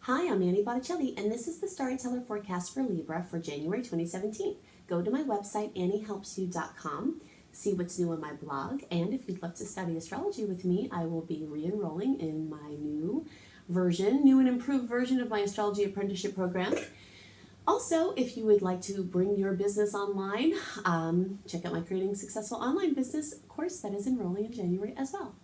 Hi, I'm Annie Botticelli, and this is the Storyteller Forecast for Libra for January 2017. Go to my website, anniehelpsyou.com, see what's new on my blog, and if you'd love to study astrology with me, I will be re-enrolling in my new and improved version of my astrology apprenticeship program. Also, if you would like to bring your business online, check out my Creating Successful Online Business course that is enrolling in January as well.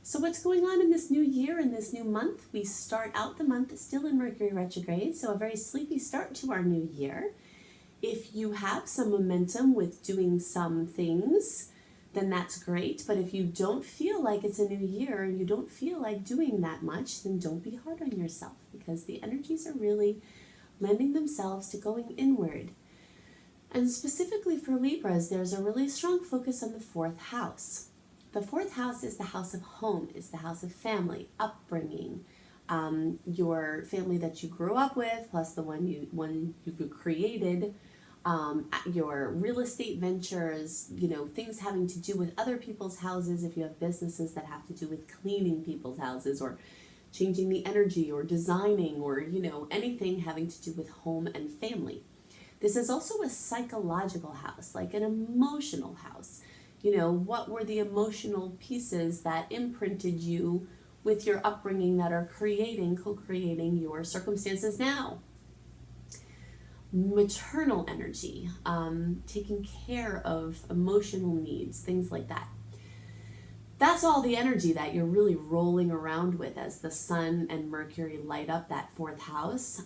So what's going on in this new year, in this new month? We start out the month still in Mercury retrograde, so a very sleepy start to our new year. If you have some momentum with doing some things, then that's great. But if you don't feel like it's a new year and you don't feel like doing that much, then don't be hard on yourself, because the energies are really lending themselves to going inward. And specifically for Libras, there's a really strong focus on the fourth house. The fourth house is the house of home, is the house of family, upbringing, your family that you grew up with, plus the one you created, your real estate ventures, things having to do with other people's houses, if you have businesses that have to do with cleaning people's houses or changing the energy or designing or, anything having to do with home and family. This is also a psychological house, like an emotional house. What were the emotional pieces that imprinted you with your upbringing that are co-creating your circumstances now? Maternal energy, taking care of emotional needs, things like that. That's all the energy that you're really rolling around with as the Sun and Mercury light up that fourth house.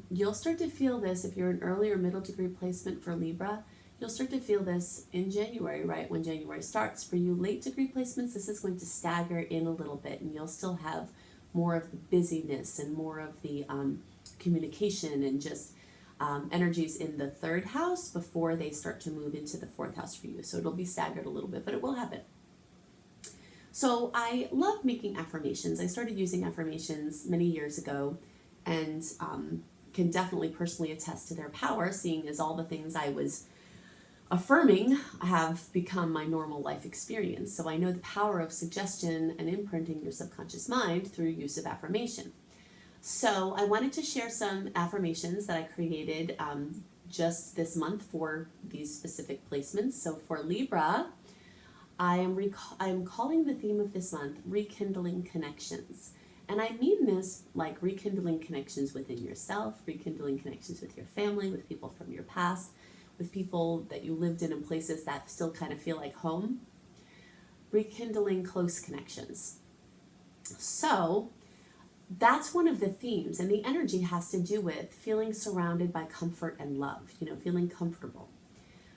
You'll start to feel this if you're an early or middle degree placement for Libra. You'll start to feel this in January, right when January starts. For you late degree placements, this is going to stagger in a little bit, and you'll still have more of the busyness and more of the communication and just energies in the third house before they start to move into the fourth house for you. So it'll be staggered a little bit, but it will happen. So I love making affirmations. I started using affirmations many years ago, and can definitely personally attest to their power, seeing as all the things I was affirming have become my normal life experience. So I know the power of suggestion and imprinting your subconscious mind through use of affirmation. So I wanted to share some affirmations that I created just this month for these specific placements. So for Libra, I am calling the theme of this month Rekindling Connections. And I mean this like rekindling connections within yourself, rekindling connections with your family, with people from your past, with people that you lived in places that still kind of feel like home. Rekindling close connections. So that's one of the themes, and the energy has to do with feeling surrounded by comfort and love, feeling comfortable.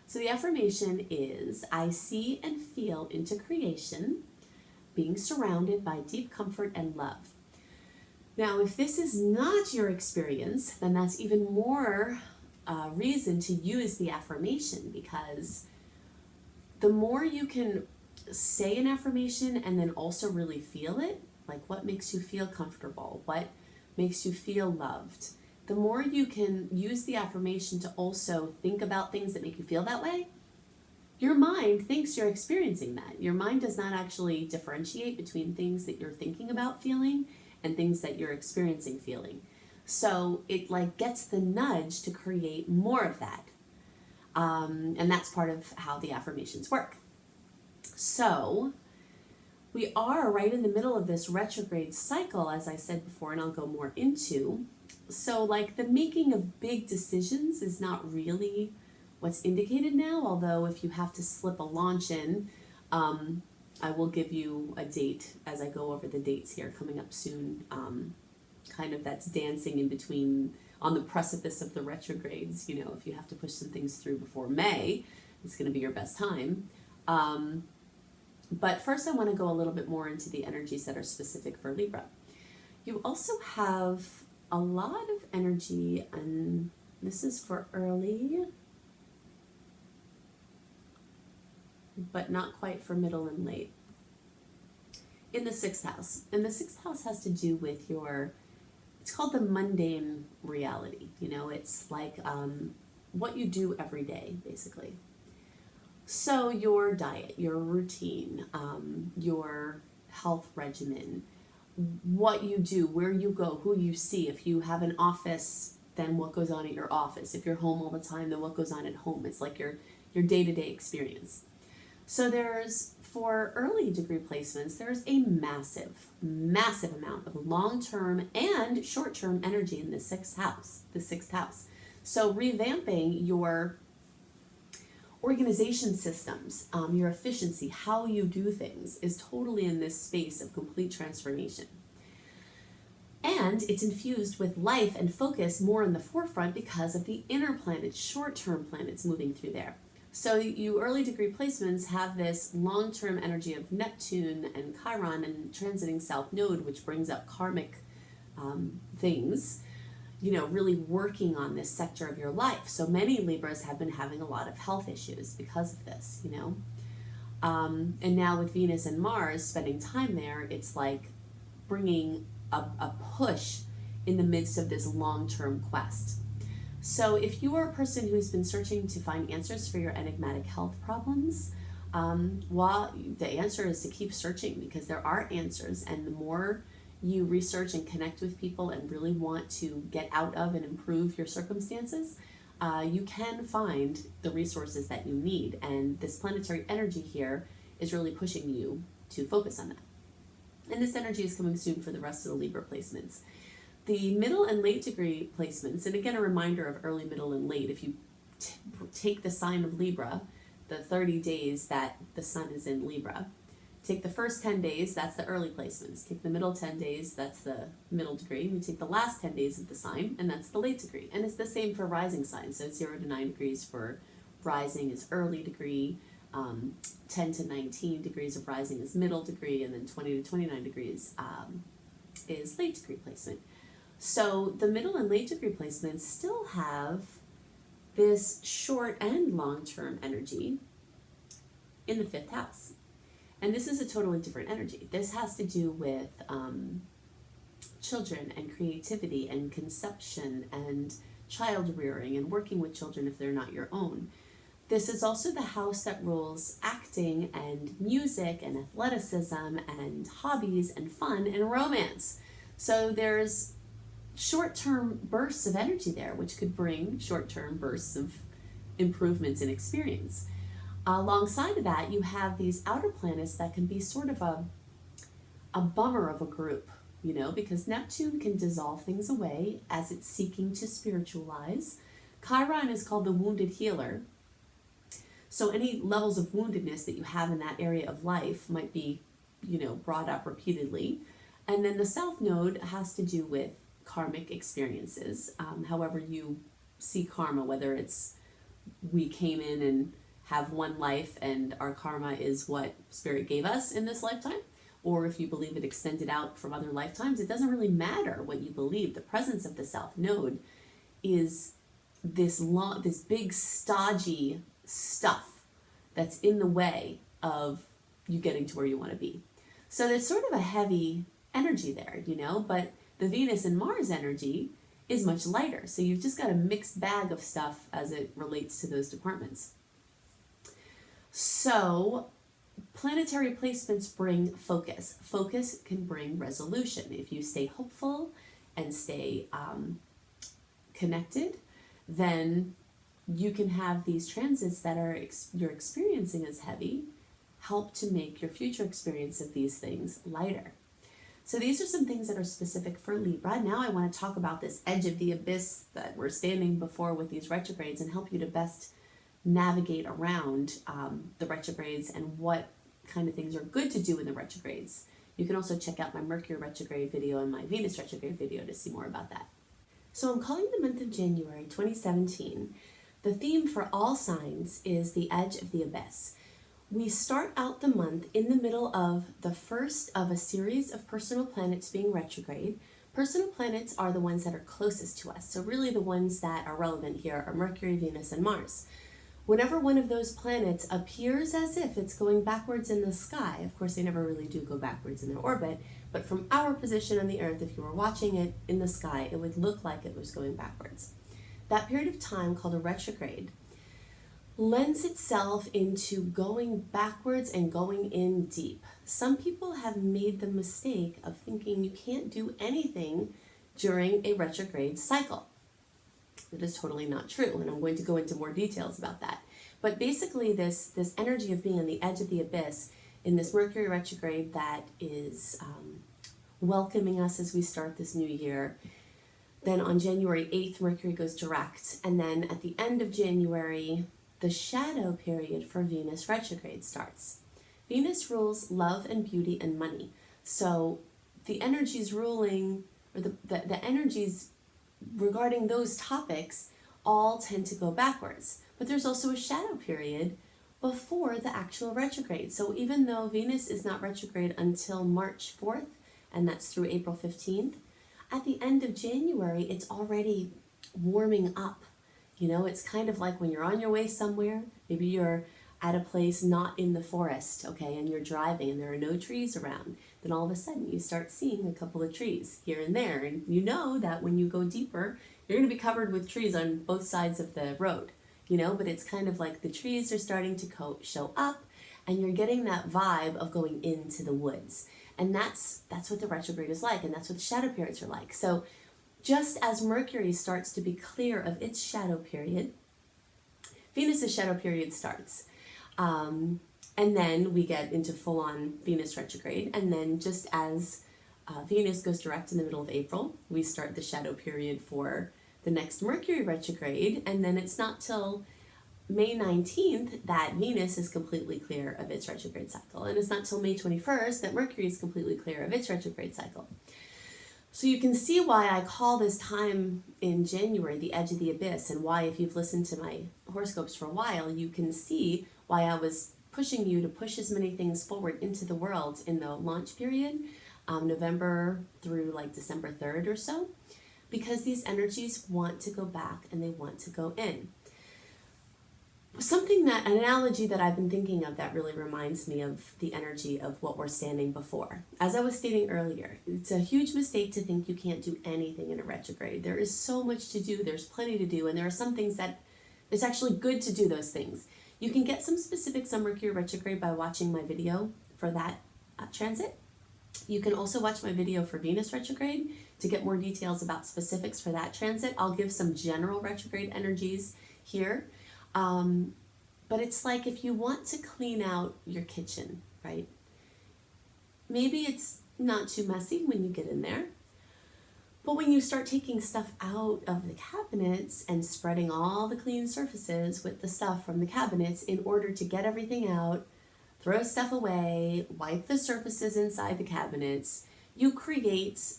So the affirmation is, I see and feel into creation, being surrounded by deep comfort and love. Now, if this is not your experience, then that's even more reason to use the affirmation, because the more you can say an affirmation and then also really feel it, like what makes you feel comfortable, what makes you feel loved, the more you can use the affirmation to also think about things that make you feel that way, your mind thinks you're experiencing that. Your mind does not actually differentiate between things that you're thinking about feeling and things that you're experiencing feeling. So it gets the nudge to create more of that. And that's part of how the affirmations work. So we are right in the middle of this retrograde cycle, as I said before, and I'll go more into. So the making of big decisions is not really what's indicated now, although if you have to slip a launch in, I will give you a date as I go over the dates here coming up soon. Kind of that's dancing in between on the precipice of the retrogrades. If you have to push some things through before May, it's going to be your best time. But first I want to go a little bit more into the energies that are specific for Libra. You also have a lot of energy, and this is for early, but not quite for middle and late, in the sixth house. And the sixth house has to do with it's called the mundane reality. It's like what you do every day, basically. So your diet, your routine, your health regimen, what you do, where you go, who you see. If you have an office, then what goes on at your office. If you're home all the time, then what goes on at home. It's like your day-to-day experience. So there's, for early degree placements, there's a massive, massive amount of long-term and short-term energy in the sixth house. So revamping your organization systems, your efficiency, how you do things is totally in this space of complete transformation. And it's infused with life and focus more in the forefront because of the inner planets, short-term planets moving through there. So you early degree placements have this long-term energy of Neptune and Chiron and transiting South Node, which brings up karmic things, really working on this sector of your life. So many Libras have been having a lot of health issues because of this, and now with Venus and Mars spending time there, it's like bringing a push in the midst of this long-term quest. So if you are a person who's been searching to find answers for your enigmatic health problems, the answer is to keep searching, because there are answers, and the more you research and connect with people and really want to get out of and improve your circumstances, you can find the resources that you need. And this planetary energy here is really pushing you to focus on that. And this energy is coming soon for the rest of the Libra placements. The middle and late degree placements, and again, a reminder of early, middle, and late. If you take the sign of Libra, the 30 days that the sun is in Libra, take the first 10 days, that's the early placements. Take the middle 10 days, that's the middle degree. And you take the last 10 days of the sign, and that's the late degree. And it's the same for rising signs. So 0 to 9 degrees for rising is early degree. 10 to 19 degrees of rising is middle degree, and then 20 to 29 degrees is late degree placement. So the middle and late degree placements still have this short and long-term energy in the fifth house. And this is a totally different energy. This has to do with children and creativity and conception and child rearing and working with children if they're not your own. This is also the house that rules acting and music and athleticism and hobbies and fun and romance. So there's short-term bursts of energy there, which could bring short-term bursts of improvements in experience. Alongside of that, you have these outer planets that can be sort of a bummer of a group, because Neptune can dissolve things away as it's seeking to spiritualize. Chiron is called the wounded healer. So any levels of woundedness that you have in that area of life might be, brought up repeatedly. And then the South Node has to do with karmic experiences. However you see karma, whether it's we came in and have one life and our karma is what Spirit gave us in this lifetime, or if you believe it extended out from other lifetimes, it doesn't really matter what you believe. The presence of the South Node is this big stodgy stuff that's in the way of you getting to where you want to be. So there's sort of a heavy energy there, but the Venus and Mars energy is much lighter. So you've just got a mixed bag of stuff as it relates to those departments. So planetary placements bring focus. Focus can bring resolution. If you stay hopeful and stay connected, then you can have these transits that you're experiencing as heavy help to make your future experience of these things lighter. So these are some things that are specific for Libra. Now I want to talk about this edge of the abyss that we're standing before with these retrogrades and help you to best navigate around the retrogrades and what kind of things are good to do in the retrogrades. You can also check out my Mercury retrograde video and my Venus retrograde video to see more about that. So I'm calling the month of January 2017. The theme for all signs is the edge of the abyss. We start out the month in the middle of the first of a series of personal planets being retrograde. Personal planets are the ones that are closest to us. So really the ones that are relevant here are Mercury, Venus, and Mars. Whenever one of those planets appears as if it's going backwards in the sky, of course they never really do go backwards in their orbit, but from our position on the Earth, if you were watching it in the sky, it would look like it was going backwards. That period of time, called a retrograde, lends itself into going backwards and going in deep. Some people have made the mistake of thinking you can't do anything during a retrograde cycle. That is totally not true, and I'm going to go into more details about that. But basically this energy of being on the edge of the abyss in this Mercury retrograde that is welcoming us as we start this new year. Then on January 8th, Mercury goes direct, and then at the end of January, the shadow period for Venus retrograde starts. Venus rules love and beauty and money. So the energies ruling, or the energies regarding those topics all tend to go backwards. But there's also a shadow period before the actual retrograde. So even though Venus is not retrograde until March 4th, and that's through April 15th, at the end of January, it's already warming up. You know, it's kind of like when you're on your way somewhere, maybe you're at a place not in the forest, okay, and you're driving and there are no trees around, then all of a sudden you start seeing a couple of trees here and there, and you know that when you go deeper, you're going to be covered with trees on both sides of the road, you know, but it's kind of like the trees are starting to show up, and you're getting that vibe of going into the woods. And that's what the retrograde is like, and that's what the shadow periods are like. So just as Mercury starts to be clear of its shadow period, Venus's shadow period starts. And then we get into full-on Venus retrograde. And then just as Venus goes direct in the middle of April, we start the shadow period for the next Mercury retrograde. And then it's not till May 19th that Venus is completely clear of its retrograde cycle. And it's not till May 21st that Mercury is completely clear of its retrograde cycle. So you can see why I call this time in January the edge of the abyss, and why, if you've listened to my horoscopes for a while, you can see why I was pushing you to push as many things forward into the world in the launch period, November through like December 3rd or so, because these energies want to go back and they want to go in. An analogy that I've been thinking of that really reminds me of the energy of what we're standing before. As I was stating earlier, it's a huge mistake to think you can't do anything in a retrograde. There is so much to do, there's plenty to do, and there are some things that it's actually good to do those things. You can get some specifics on Mercury retrograde by watching my video for that transit. You can also watch my video for Venus retrograde to get more details about specifics for that transit. I'll give some general retrograde energies here. But it's like if you want to clean out your kitchen, right? Maybe it's not too messy when you get in there, but when you start taking stuff out of the cabinets and spreading all the clean surfaces with the stuff from the cabinets in order to get everything out, throw stuff away, wipe the surfaces inside the cabinets, you create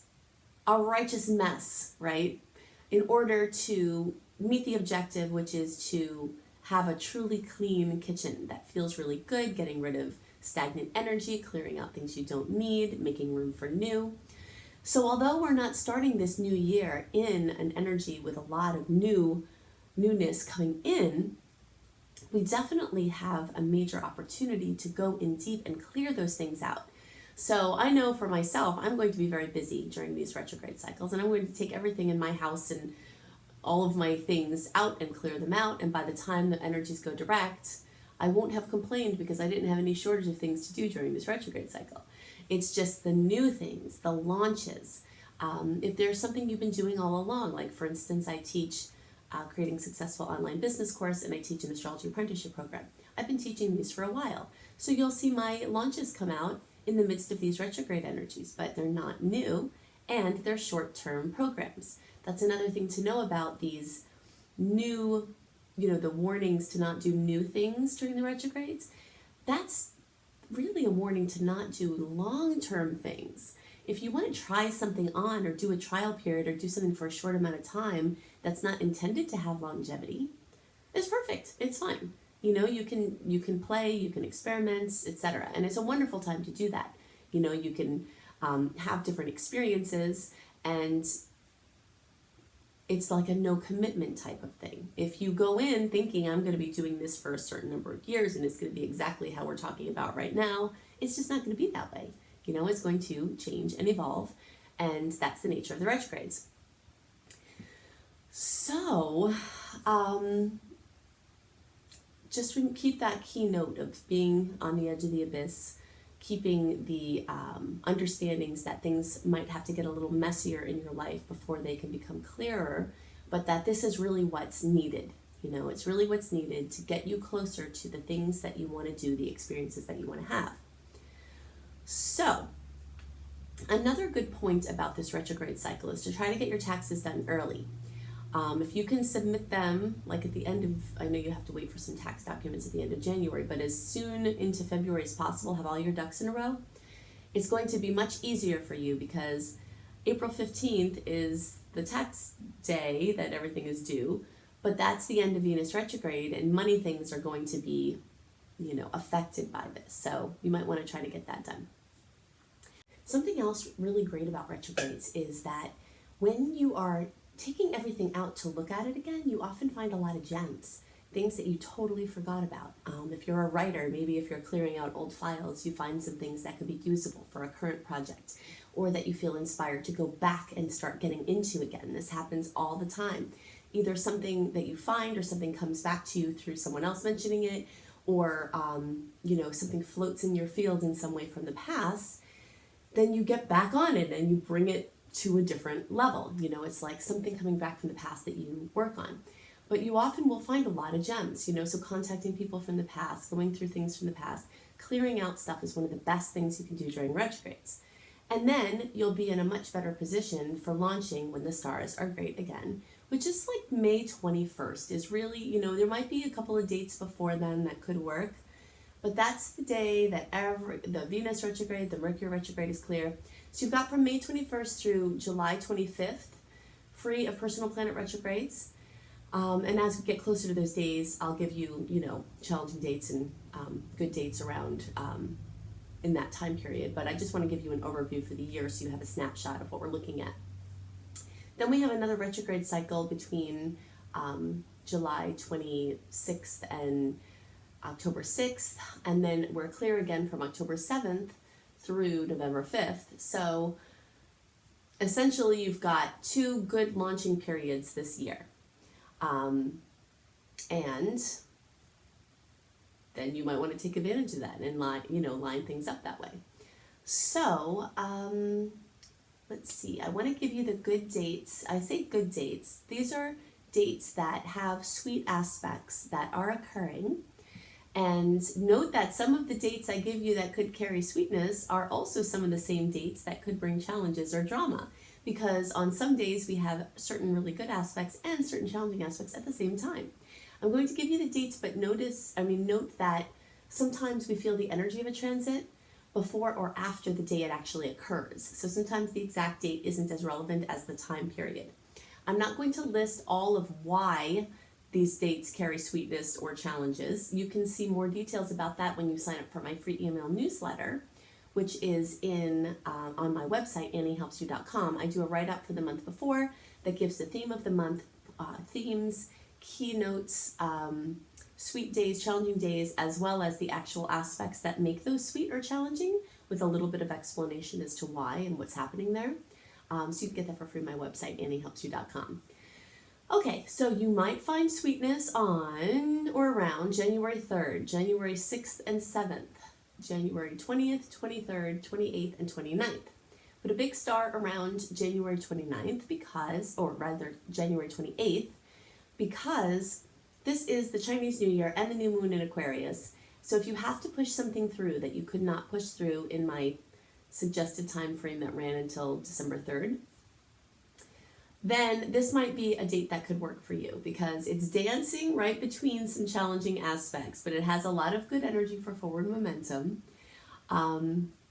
a righteous mess, right? In order to meet the objective, which is to have a truly clean kitchen that feels really good, getting rid of stagnant energy, clearing out things you don't need, making room for new. So although we're not starting this new year in an energy with a lot of newness coming in, we definitely have a major opportunity to go in deep and clear those things out. So I know for myself, I'm going to be very busy during these retrograde cycles, and I'm going to take everything in my house and all of my things out and clear them out, and by the time the energies go direct, I won't have complained because I didn't have any shortage of things to do during this retrograde cycle. It's just the new things, the launches. If there's something you've been doing all along, like for instance, I teach Creating Successful Online Business course, and I teach an astrology apprenticeship program. I've been teaching these for a while. So you'll see my launches come out in the midst of these retrograde energies, but they're not new, and they're short-term programs. That's another thing to know about these new, the warnings to not do new things during the retrogrades. That's really a warning to not do long-term things. If you want to try something on or do a trial period or do something for a short amount of time that's not intended to have longevity, it's perfect. It's fine. You can play, you can experiment, etc. And it's a wonderful time to do that. You can have different experiences, and it's like a no commitment type of thing. If you go in thinking I'm going to be doing this for a certain number of years and it's going to be exactly how we're talking about right now, it's just not going to be that way. It's going to change and evolve, and that's the nature of the retrogrades. So, just keep that keynote of being on the edge of the abyss, keeping the understandings that things might have to get a little messier in your life before they can become clearer, but that this is really what's needed. You know, it's really what's needed to get you closer to the things that you want to do, the experiences that you want to have. So, another good point about this retrograde cycle is to try to get your taxes done early. If you can submit them, like at the end of, I know you have to wait for some tax documents at the end of January, but as soon into February as possible, have all your ducks in a row, it's going to be much easier for you because April 15th is the tax day that everything is due, but that's the end of Venus retrograde, and money things are going to be, you know, affected by this. So you might want to try to get that done. Something else really great about retrogrades is that when you are taking everything out to look at it again, you often find a lot of gems, things that you totally forgot about. If you're a writer, maybe if you're clearing out old files, you find some things that could be usable for a current project, or that you feel inspired to go back and start getting into again. This happens all the time. Either something that you find or something comes back to you through someone else mentioning it, or you know, something floats in your field in some way from the past, then you get back on it and you bring it to a different level. You know, it's like something coming back from the past that you work on. But you often will find a lot of gems, you know, so contacting people from the past, going through things from the past, clearing out stuff is one of the best things you can do during retrogrades. And then you'll be in a much better position for launching when the stars are great again, which is like May 21st is really, you know, there might be a couple of dates before then that could work, but that's the day that the Venus retrograde, the Mercury retrograde is clear. So you've got from May 21st through July 25th, free of personal planet retrogrades. And as we get closer to those days, I'll give you, you know, challenging dates and good dates around in that time period. But I just want to give you an overview for the year so you have a snapshot of what we're looking at. Then we have another retrograde cycle between July 26th and October 6th, and then we're clear again from October 7th through November 5th. So essentially you've got 2 good launching periods this year. And then you might want to take advantage of that and line things up that way. So, let's see, I want to give you the good dates. I say good dates. These are dates that have sweet aspects that are occurring. And note that some of the dates I give you that could carry sweetness are also some of the same dates that could bring challenges or drama. Because on some days we have certain really good aspects and certain challenging aspects at the same time. I'm going to give you the dates, but note that sometimes we feel the energy of a transit before or after the day it actually occurs. So sometimes the exact date isn't as relevant as the time period. I'm not going to list all of why these dates carry sweetness or challenges. You can see more details about that when you sign up for my free email newsletter, which is on my website, anniehelpsyou.com. I do a write-up for the month before that gives the theme of the month, themes, keynotes, sweet days, challenging days, as well as the actual aspects that make those sweet or challenging, with a little bit of explanation as to why and what's happening there. So you can get that for free on my website, anniehelpsyou.com. Okay, so you might find sweetness on or around January 3rd, January 6th and 7th, January 20th, 23rd, 28th, and 29th. Put a big star around January 29th January 28th, because this is the Chinese New Year and the new moon in Aquarius. So if you have to push something through that you could not push through in my suggested time frame that ran until December 3rd, then this might be a date that could work for you, because it's dancing right between some challenging aspects, but it has a lot of good energy for forward momentum.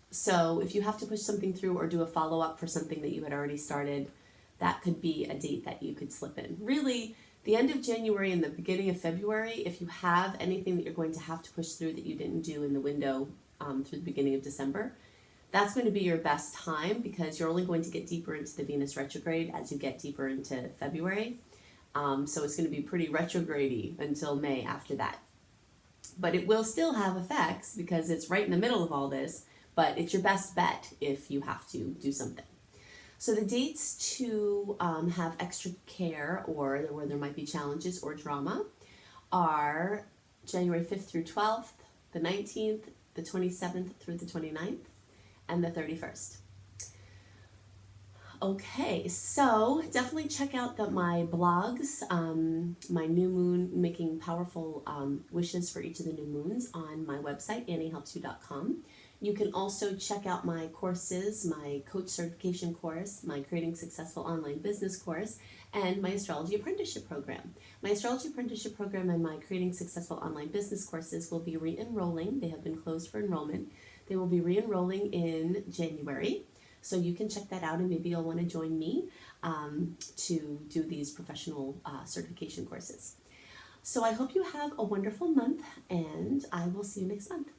So if you have to push something through or do a follow-up for something that you had already started, that could be a date that you could slip in. Really, the end of January and the beginning of February, if you have anything that you're going to have to push through that you didn't do in the window through the beginning of December, that's going to be your best time, because you're only going to get deeper into the Venus retrograde as you get deeper into February. So it's going to be pretty retrograde-y until May after that. But it will still have effects because it's right in the middle of all this, but it's your best bet if you have to do something. So the dates to have extra care or where there might be challenges or drama are January 5th through 12th, the 19th, the 27th through the 29th, and the 31st. Okay, so definitely check out my blogs, my new moon, making powerful wishes for each of the new moons on my website, anniehelpsyou.com. You can also check out my courses, my coach certification course, my creating successful online business course, and my astrology apprenticeship program. My astrology apprenticeship program and my creating successful online business courses will be re-enrolling. They have been closed for enrollment. They will be re-enrolling in January. So you can check that out, and maybe you'll want to join me to do these professional certification courses. So I hope you have a wonderful month, and I will see you next month.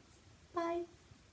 Bye.